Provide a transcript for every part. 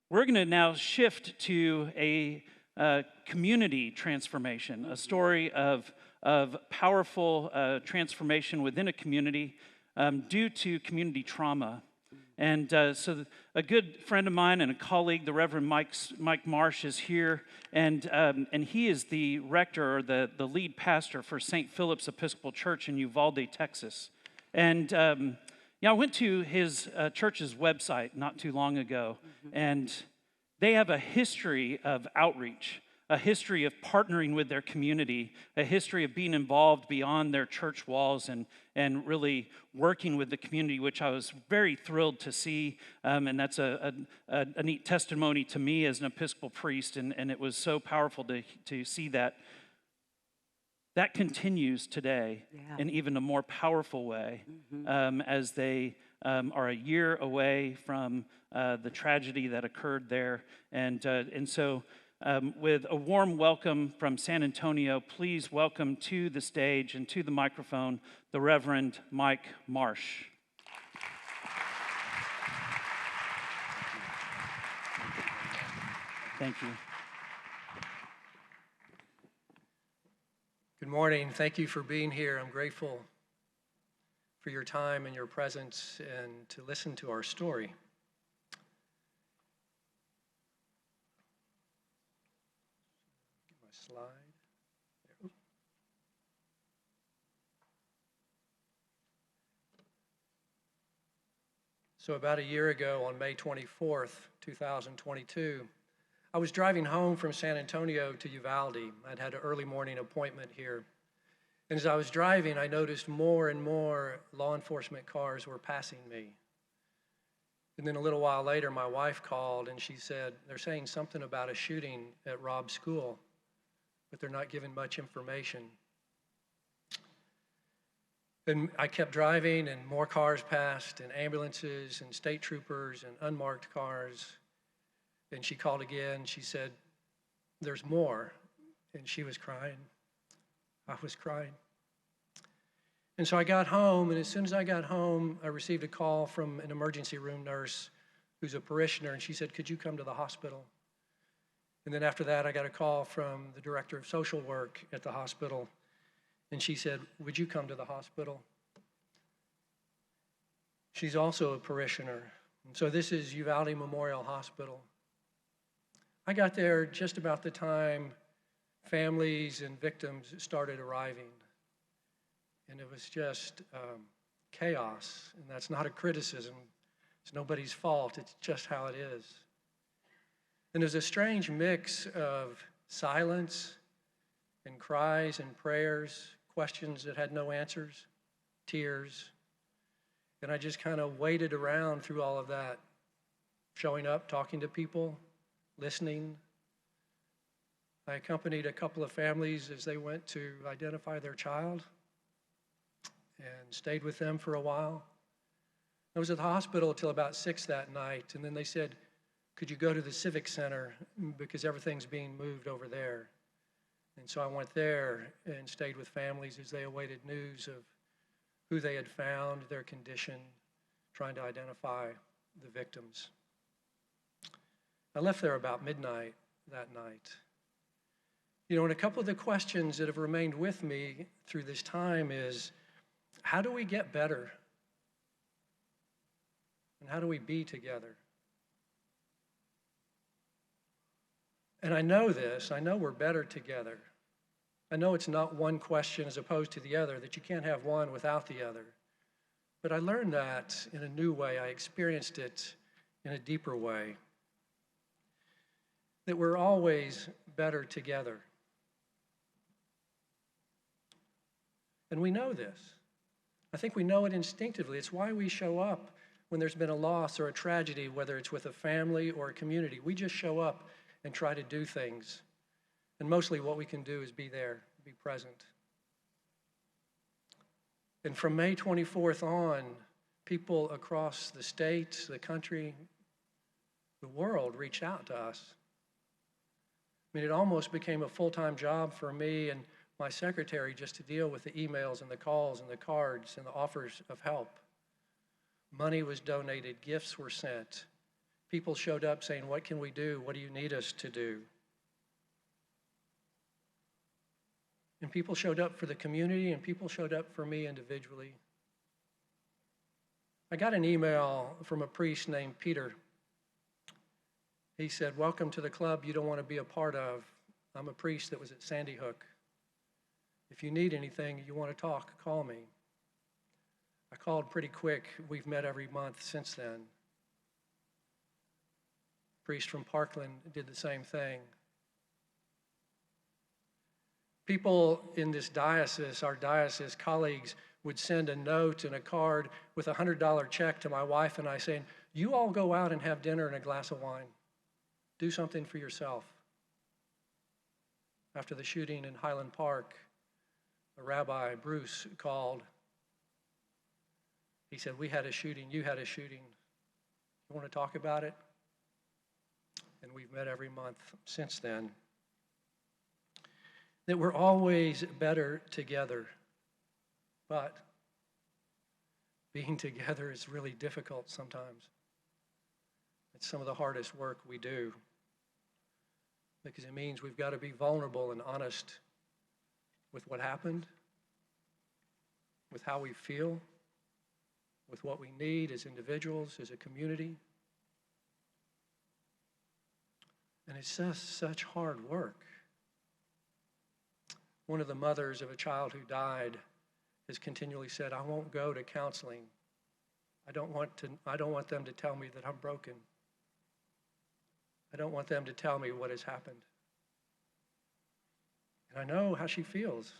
We're going to now shift to a community transformation, a story of powerful transformation within a community due to community trauma. And so a good friend of mine and a colleague, the Reverend Mike Marsh, is here, and he is the rector, or the lead pastor for St. Philip's Episcopal Church in Uvalde, Texas. And I went to his church's website not too long ago, and they have a history of outreach, a history of partnering with their community, a history of being involved beyond their church walls and really working with the community, which I was very thrilled to see. And that's a neat testimony to me as an Episcopal priest, and it was so powerful to see that. That continues today in even a more powerful way as they are a year away from the tragedy that occurred there. And so with a warm welcome from San Antonio, please welcome to the stage and to the microphone the Reverend Mike Marsh. Thank you. Good morning. Thank you for being here. I'm grateful for your time and your presence and to listen to our story. Get my slide. There. So about a year ago, on May 24th, 2022, I was driving home from San Antonio to Uvalde. I'd had an early morning appointment here. And as I was driving, I noticed more and more law enforcement cars were passing me. And then a little while later, my wife called and she said, they're saying something about a shooting at Rob's school, but they're not giving much information. And I kept driving and more cars passed, and ambulances and state troopers and unmarked cars. And she called again. She said, there's more. And she was crying. I was crying. And so I got home, and as soon as I got home, I received a call from an emergency room nurse who's a parishioner, and she said, could you come to the hospital? And then after that, I got a call from the director of social work at the hospital, and she said, would you come to the hospital? She's also a parishioner. And so this is Uvalde Memorial Hospital. I got there just about the time families and victims started arriving. And it was just chaos. And that's not a criticism. It's nobody's fault. It's just how it is. And there's a strange mix of silence and cries and prayers, questions that had no answers, tears. And I just kind of waited around through all of that, showing up, talking to people, listening. I accompanied a couple of families as they went to identify their child and stayed with them for a while. I was at the hospital until about 6 that night, and then they said, could you go to the Civic Center because everything's being moved over there? And so I went there and stayed with families as they awaited news of who they had found, their condition, trying to identify the victims. I left there about midnight that night. You know, and a couple of the questions that have remained with me through this time is, how do we get better? And how do we be together? And I know this, I know we're better together. I know it's not one question as opposed to the other, that you can't have one without the other. But I learned that in a new way. I experienced it in a deeper way. That we're always better together. And we know this. I think we know it instinctively. It's why we show up when there's been a loss or a tragedy, whether it's with a family or a community. We just show up and try to do things. And mostly what we can do is be there, be present. And from May 24th on, people across the state, the country, the world reached out to us. I mean, it almost became a full-time job for me and my secretary just to deal with the emails and the calls and the cards and the offers of help. Money was donated, gifts were sent. People showed up saying, "What can we do? What do you need us to do?" And people showed up for the community, and people showed up for me individually. I got an email from a priest named Peter. He said, "Welcome to the club you don't want to be a part of. I'm a priest that was at Sandy Hook. If you need anything, you want to talk, call me." I called pretty quick. We've met every month since then. Priest from Parkland did the same thing. People in this diocese, our diocese colleagues, would send a note and a card with a $100 check to my wife and I saying, "You all go out and have dinner and a glass of wine. Do something for yourself." After the shooting in Highland Park, a rabbi, Bruce, called. He said, "We had a shooting, you had a shooting. You want to talk about it?" And we've met every month since then. That we're always better together, but being together is really difficult sometimes. It's some of the hardest work we do because it means we've got to be vulnerable and honest with what happened, with how we feel, with what we need as individuals, as a community. And it's just such hard work. One of the mothers of a child who died has continually said, "I won't go to counseling. I don't want them to tell me that I'm broken. I don't want them to tell me what has happened." And I know how she feels.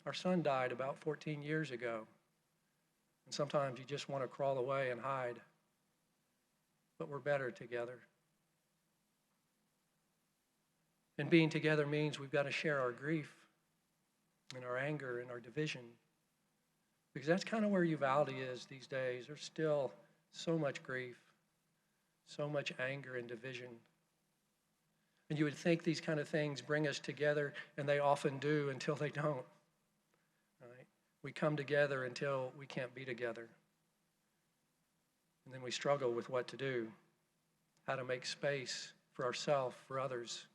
Our son died about 14 years ago. And sometimes you just want to crawl away and hide. But we're better together. And being together means we've got to share our grief and our anger and our division. Because that's kind of where Uvalde is these days. There's still so much grief, so much anger and division. And you would think these kind of things bring us together, and they often do until they don't. Right? We come together until we can't be together. And then we struggle with what to do, how to make space for ourselves, for others,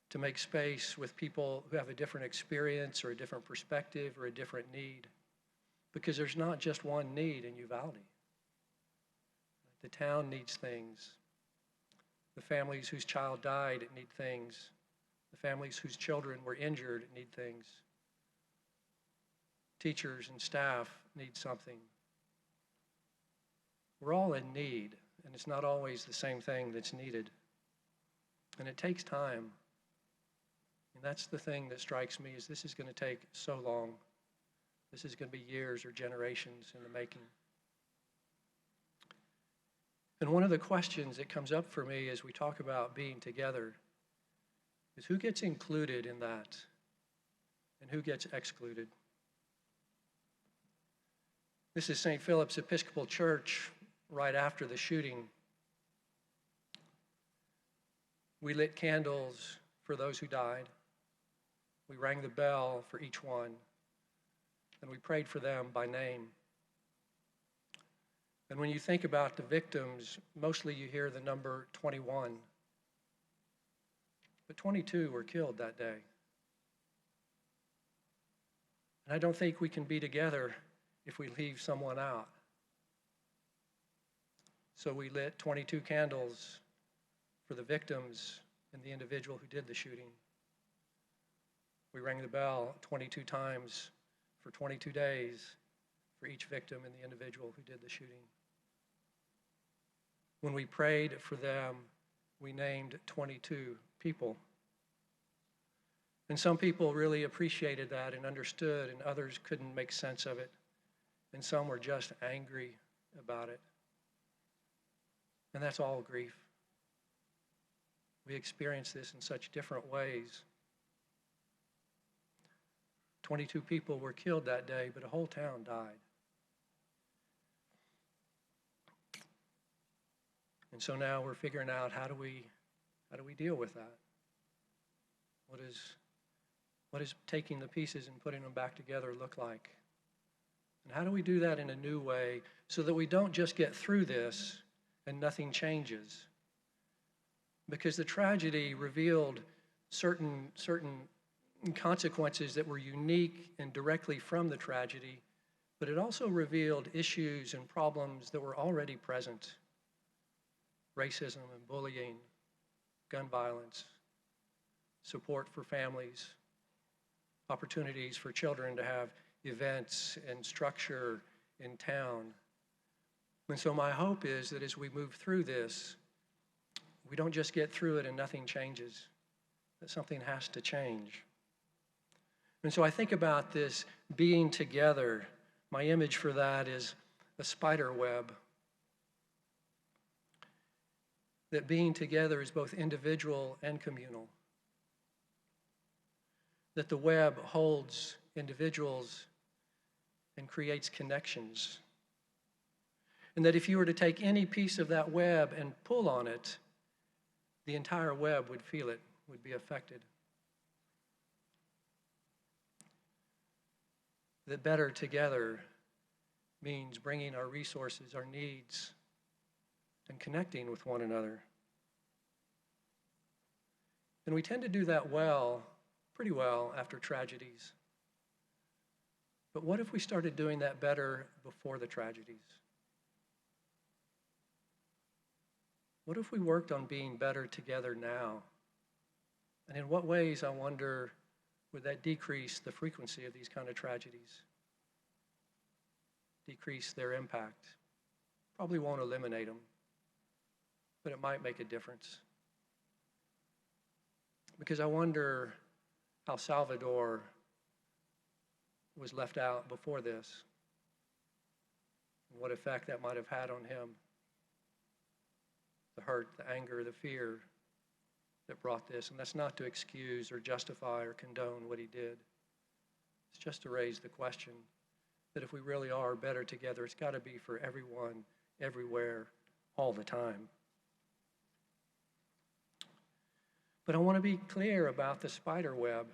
to make space with people who have a different experience or a different perspective or a different need. Because there's not just one need in Uvalde. The town needs things. The families whose child died need things. The families whose children were injured need things. Teachers and staff need something. We're all in need, and it's not always the same thing that's needed. And it takes time. And that's the thing that strikes me, is this is going to take so long. This is going to be years or generations in the making. And one of the questions that comes up for me as we talk about being together is who gets included in that and who gets excluded? This is St. Philip's Episcopal Church right after the shooting. We lit candles for those who died. We rang the bell for each one, and we prayed for them by name. And when you think about the victims, mostly you hear the number 21. But 22 were killed that day. And I don't think we can be together if we leave someone out. So we lit 22 candles for the victims and the individual who did the shooting. We rang the bell 22 times for 22 days for each victim and the individual who did the shooting. When we prayed for them, we named 22 people. And some people really appreciated that and understood, and others couldn't make sense of it. And some were just angry about it. And that's all grief. We experience this in such different ways. 22 people were killed that day, but a whole town died. And so now we're figuring out how do we deal with that? What does taking the pieces and putting them back together look like? And how do we do that in a new way so that we don't just get through this and nothing changes? Because the tragedy revealed certain consequences that were unique and directly from the tragedy, but it also revealed issues and problems that were already present. Racism and bullying, gun violence, support for families, opportunities for children to have events and structure in town. And so my hope is that as we move through this, we don't just get through it and nothing changes, that something has to change. And so I think about this being together. My image for that is a spider web. That being together is both individual and communal. That the web holds individuals and creates connections. And that if you were to take any piece of that web and pull on it, the entire web would feel it, would be affected. That better together means bringing our resources, our needs, and connecting with one another. And we tend to do that well, pretty well, after tragedies. But what if we started doing that better before the tragedies? What if we worked on being better together now? And in what ways, I wonder, would that decrease the frequency of these kind of tragedies? Decrease their impact? Probably won't eliminate them, but it might make a difference. Because I wonder how Salvador was left out before this, and what effect that might have had on him. The hurt, the anger, the fear that brought this. And that's not to excuse or justify or condone what he did. It's just to raise the question that if we really are better together, it's got to be for everyone, everywhere, all the time. But I want to be clear about the spider web.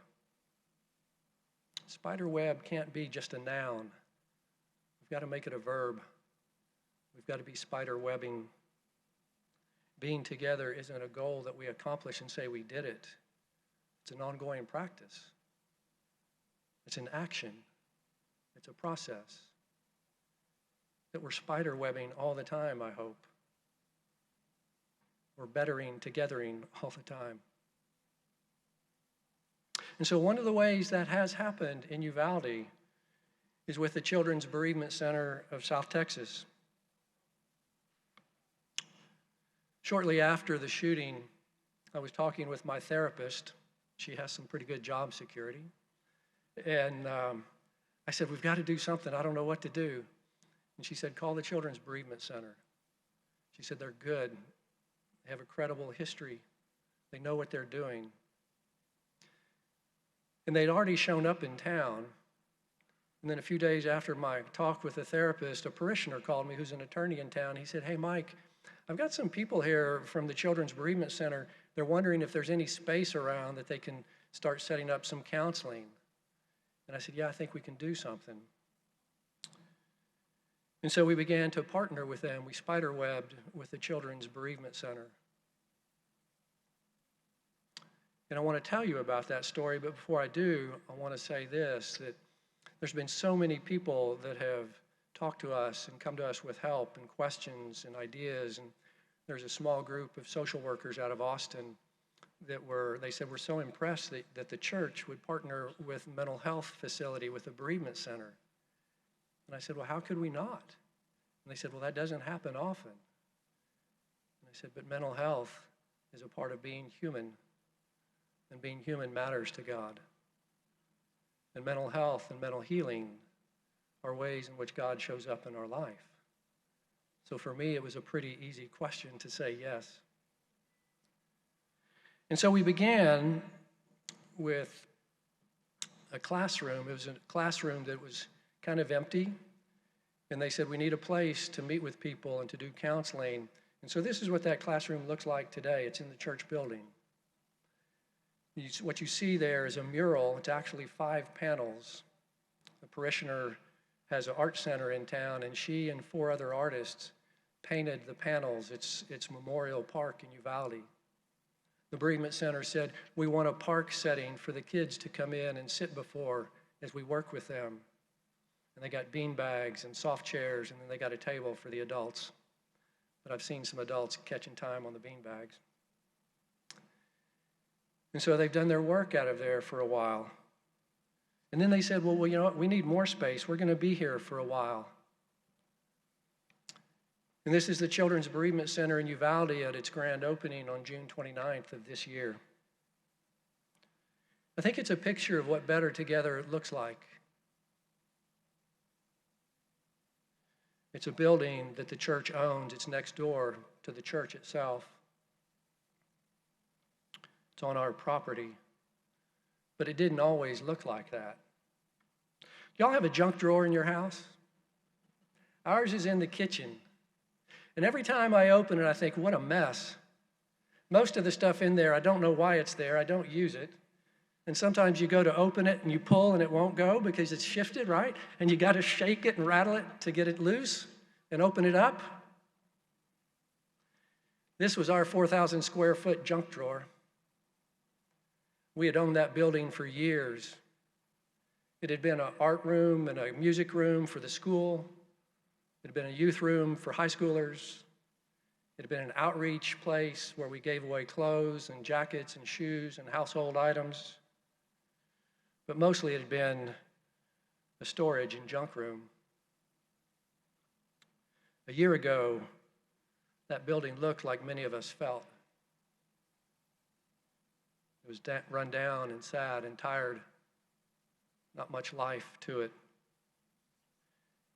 Spider web can't be just a noun. We've got to make it a verb. We've got to be spider webbing. Being together isn't a goal that we accomplish and say we did it. It's an ongoing practice. It's an action. It's a process. That we're spider webbing all the time, I hope. We're bettering, togethering all the time. And so one of the ways that has happened in Uvalde is with the Children's Bereavement Center of South Texas. Shortly after the shooting, I was talking with my therapist. She has some pretty good job security. And I said, we've got to do something. I don't know what to do. And she said, call the Children's Bereavement Center. She said, they're good. They have a credible history. They know what they're doing. And they'd already shown up in town. And then a few days after my talk with the therapist, a parishioner called me who's an attorney in town. He said, hey, Mike, I've got some people here from the Children's Bereavement Center. They're wondering if there's any space around that they can start setting up some counseling. And I said, yeah, I think we can do something. And so we began to partner with them. We spiderwebbed with the Children's Bereavement Center. And I want to tell you about that story, but before I do, I want to say this, that there's been so many people that have talked to us and come to us with help and questions and ideas. And there's a small group of social workers out of Austin they said, we're so impressed that the church would partner with mental health facility, with a bereavement center. And I said, well, how could we not? And they said, well, that doesn't happen often. And I said, but mental health is a part of being human, and being human matters to God. And mental health and mental healing are ways in which God shows up in our life. So for me, it was a pretty easy question to say yes. And so we began with a classroom. It was a classroom that was kind of empty. And they said, we need a place to meet with people and to do counseling. And so this is what that classroom looks like today. It's in the church building. What you see there is a mural. It's actually 5 panels. The parishioner has an art center in town, and she and 4 other artists painted the panels. It's Memorial Park in Uvalde. The Bereavement Center said, we want a park setting for the kids to come in and sit before as we work with them. And they got bean bags and soft chairs, and then they got a table for the adults. But I've seen some adults catching time on the bean bags. And so they've done their work out of there for a while. And then they said, well, you know what? We need more space. We're going to be here for a while. And this is the Children's Bereavement Center in Uvalde at its grand opening on June 29th of this year. I think it's a picture of what better together looks like. It's a building that the church owns. It's next door to the church itself. It's on our property. But it didn't always look like that. Y'all have a junk drawer in your house? Ours is in the kitchen. And every time I open it, I think, what a mess. Most of the stuff in there, I don't know why it's there. I don't use it. And sometimes you go to open it and you pull and it won't go because it's shifted, right? And you got to shake it and rattle it to get it loose and open it up. This was our 4,000 square foot junk drawer. We had owned that building for years. It had been an art room and a music room for the school. It had been a youth room for high schoolers. It had been an outreach place where we gave away clothes and jackets and shoes and household items. But mostly it had been a storage and junk room. A year ago, that building looked like many of us felt. It was run down and sad and tired. Not much life to it.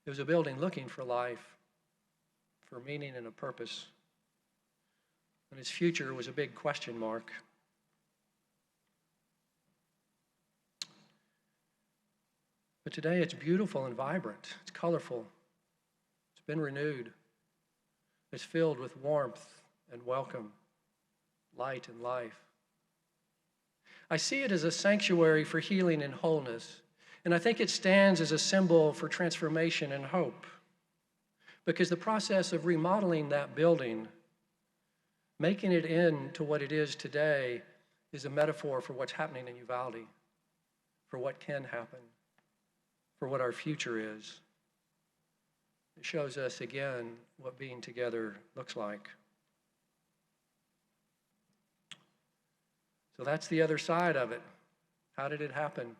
It was a building looking for life, for meaning and a purpose. And its future was a big question mark. But today it's beautiful and vibrant. It's colorful. It's been renewed. It's filled with warmth and welcome, light and life. I see it as a sanctuary for healing and wholeness. And I think it stands as a symbol for transformation and hope. Because the process of remodeling that building, making it into what it is today, is a metaphor for what's happening in Uvalde, for what can happen, for what our future is. It shows us again what being together looks like. So that's the other side of it. How did it happen?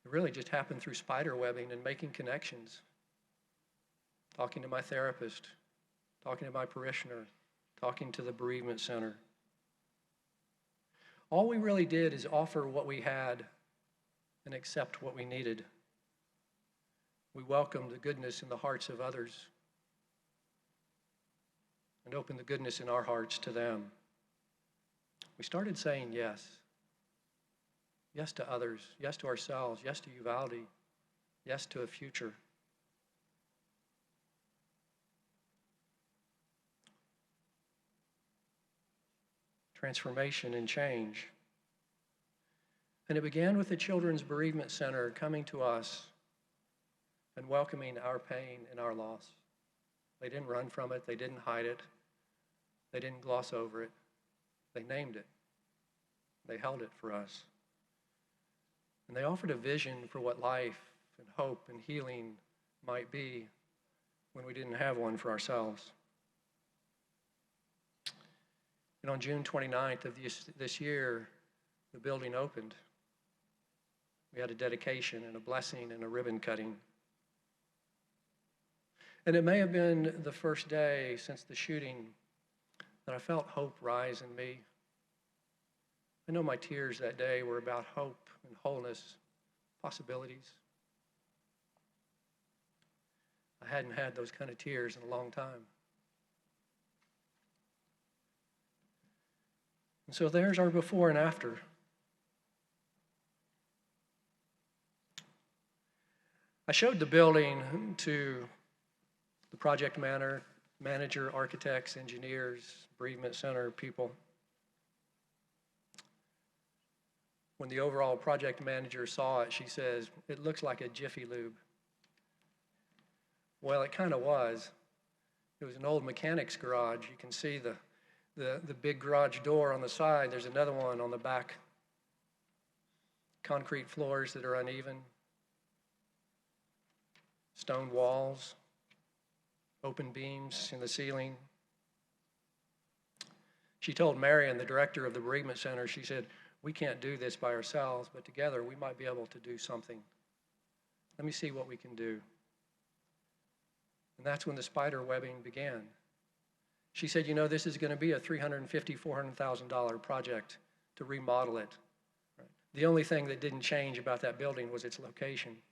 It really just happened through spider webbing and making connections. Talking to my therapist, talking to my parishioner, talking to the bereavement center. All we really did is offer what we had and accept what we needed. We welcomed the goodness in the hearts of others and opened the goodness in our hearts to them. We started saying yes. Yes to others, yes to ourselves, yes to Uvalde, yes to a future. Transformation and change. And it began with the Children's Bereavement Center coming to us and welcoming our pain and our loss. They didn't run from it, they didn't hide it, they didn't gloss over it. They named it. They held it for us. And they offered a vision for what life and hope and healing might be when we didn't have one for ourselves. And on June 29th of this year, the building opened. We had a dedication and a blessing and a ribbon cutting. And it may have been the first day since the shooting that I felt hope rise in me. I know my tears that day were about hope and wholeness, possibilities. I hadn't had those kind of tears in a long time. And so there's our before and after. I showed the building to the project manager, architects, engineers, bereavement center people. When the overall project manager saw it, she says, "It looks like a Jiffy Lube." Well, it kind of was. It was an old mechanic's garage. You can see the big garage door on the side. There's another one on the back. Concrete floors that are uneven. Stone walls. Open beams in the ceiling. She told Marion, the director of the bereavement center, she said, "We can't do this by ourselves, but together we might be able to do something. Let me see what we can do." And that's when the spider webbing began. She said, "This is going to be a $350,000, $400,000 project to remodel it. The only thing that didn't change about that building was its location."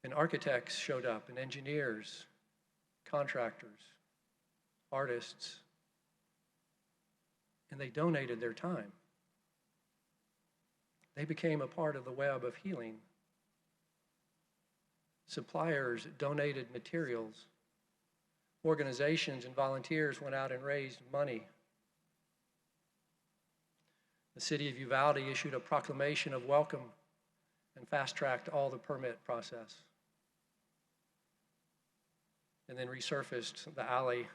And architects showed up, and engineers, contractors, artists, and they donated their time. They became a part of the web of healing. Suppliers donated materials. Organizations and volunteers went out and raised money. The city of Uvalde issued a proclamation of welcome and fast-tracked all the permit process. And then resurfaced the alley,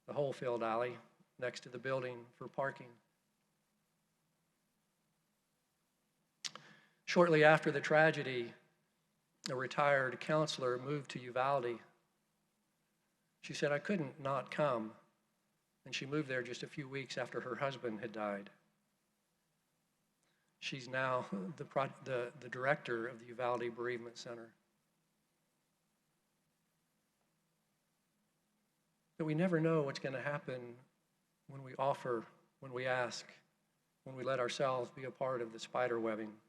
the whole-filled alley next to the building for parking. Shortly after the tragedy, a retired counselor moved to Uvalde. She said, "I couldn't not come." And she moved there just a few weeks after her husband had died. She's now the director of the Uvalde Bereavement Center. But we never know what's going to happen when we offer, when we ask, when we let ourselves be a part of the spider webbing.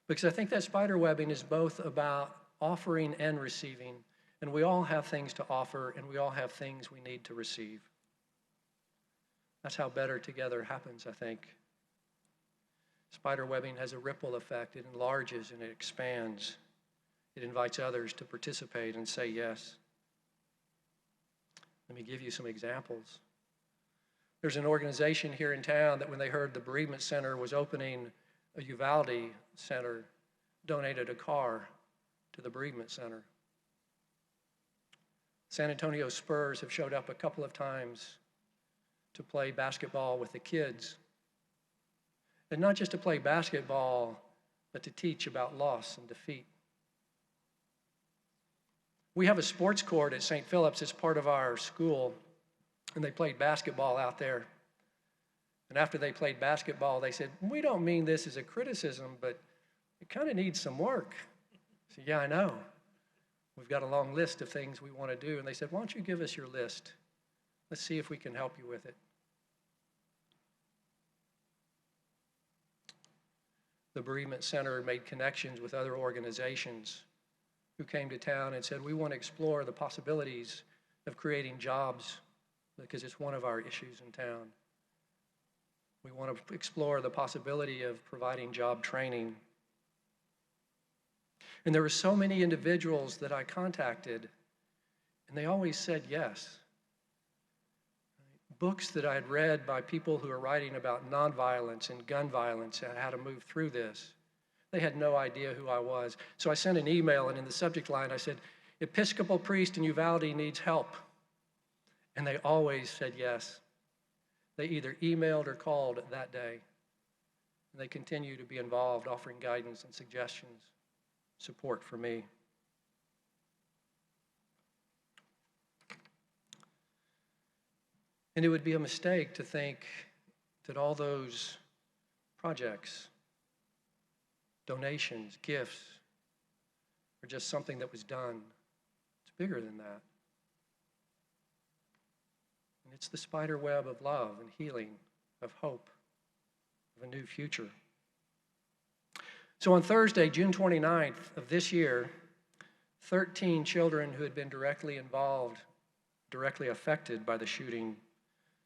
Because I think that spider webbing is both about offering and receiving, and we all have things to offer, and we all have things we need to receive. That's how Better Together happens, I think. Spider webbing has a ripple effect. It enlarges and it expands. It invites others to participate and say yes. Let me give you some examples. There's an organization here in town that when they heard the bereavement center was opening a Uvalde center, donated a car to the bereavement center. San Antonio Spurs have showed up a couple of times to play basketball with the kids. And not just to play basketball, but to teach about loss and defeat. We have a sports court at St. Philip's. It's part of our school, and they played basketball out there. And after they played basketball, they said, "We don't mean this as a criticism, but it kind of needs some work." I said, "Yeah, I know. We've got a long list of things we want to do." And they said, "Why don't you give us your list? Let's see if we can help you with it." The bereavement center made connections with other organizations who came to town and said, "We want to explore the possibilities of creating jobs because it's one of our issues in town. We want to explore the possibility of providing job training." And there were so many individuals that I contacted, and they always said yes. Books that I had read by people who are writing about nonviolence and gun violence and how to move through this. They had no idea who I was. So I sent an email, and in the subject line I said, "Episcopal priest in Uvalde needs help." And they always said yes. They either emailed or called that day. And they continue to be involved, offering guidance and suggestions, support for me. And it would be a mistake to think that all those projects, donations, gifts, are just something that was done. It's bigger than that. And it's the spider web of love and healing, of hope, of a new future. So on Thursday, June 29th of this year, 13 children who had been directly involved, directly affected by the shooting,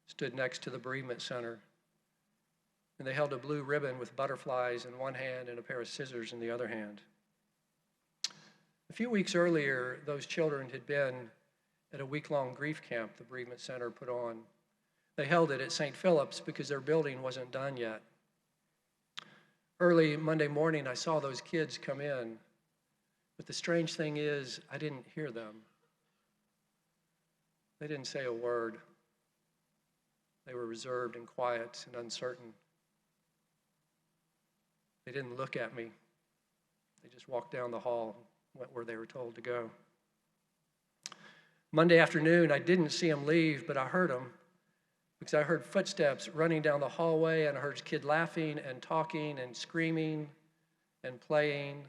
stood next to the bereavement center. And they held a blue ribbon with butterflies in one hand and a pair of scissors in the other hand. A few weeks earlier, those children had been at a week-long grief camp the bereavement center put on. They held it at St. Philip's because their building wasn't done yet. Early Monday morning, I saw those kids come in, but the strange thing is, I didn't hear them. They didn't say a word. They were reserved and quiet and uncertain. They didn't look at me. They just walked down the hall, went where they were told to go. Monday afternoon, I didn't see them leave, but I heard them because I heard footsteps running down the hallway, and I heard a kid laughing and talking and screaming and playing.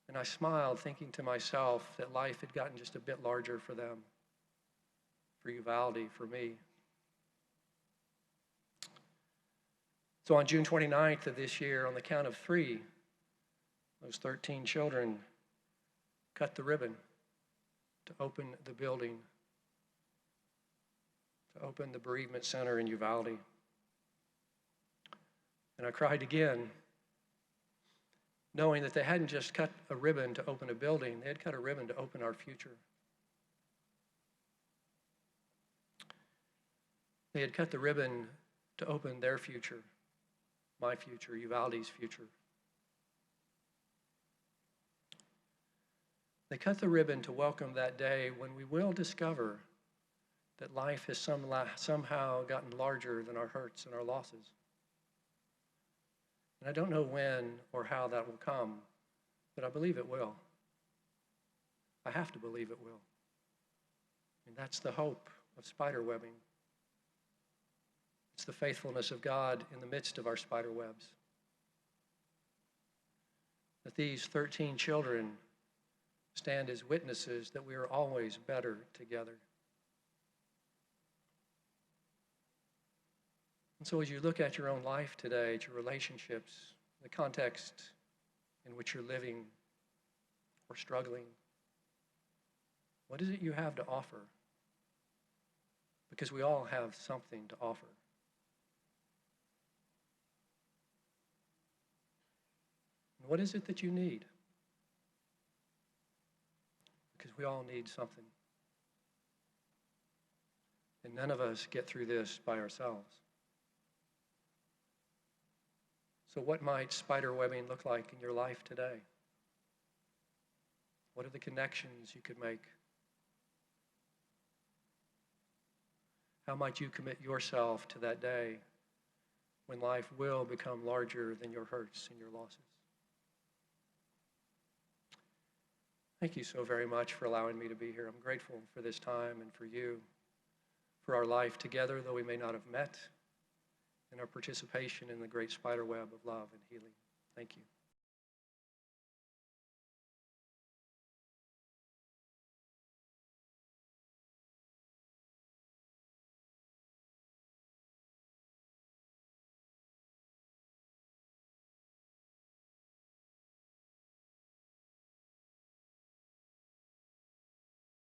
And I smiled, thinking to myself that life had gotten just a bit larger for them, for Uvalde, for me. So on June 29th of this year, on the count of 3, those 13 children cut the ribbon to open the building, to open the bereavement center in Uvalde. And I cried again, knowing that they hadn't just cut a ribbon to open a building, they had cut a ribbon to open our future. They had cut the ribbon to open their future, my future, Uvalde's future. They cut the ribbon to welcome that day when we will discover that life has somehow gotten larger than our hurts and our losses. And I don't know when or how that will come, but I believe it will. I have to believe it will. And that's the hope of spider webbing. It's the faithfulness of God in the midst of our spider webs. That these 13 children stand as witnesses that we are always better together. And so as you look at your own life today, at your relationships, the context in which you're living or struggling, what is it you have to offer? Because we all have something to offer. And what is it that you need? Because we all need something. And none of us get through this by ourselves. So what might spider webbing look like in your life today? What are the connections you could make? How might you commit yourself to that day when life will become larger than your hurts and your losses? Thank you so very much for allowing me to be here. I'm grateful for this time and for you, for our life together, though we may not have met, and our participation in the great spider web of love and healing. Thank you.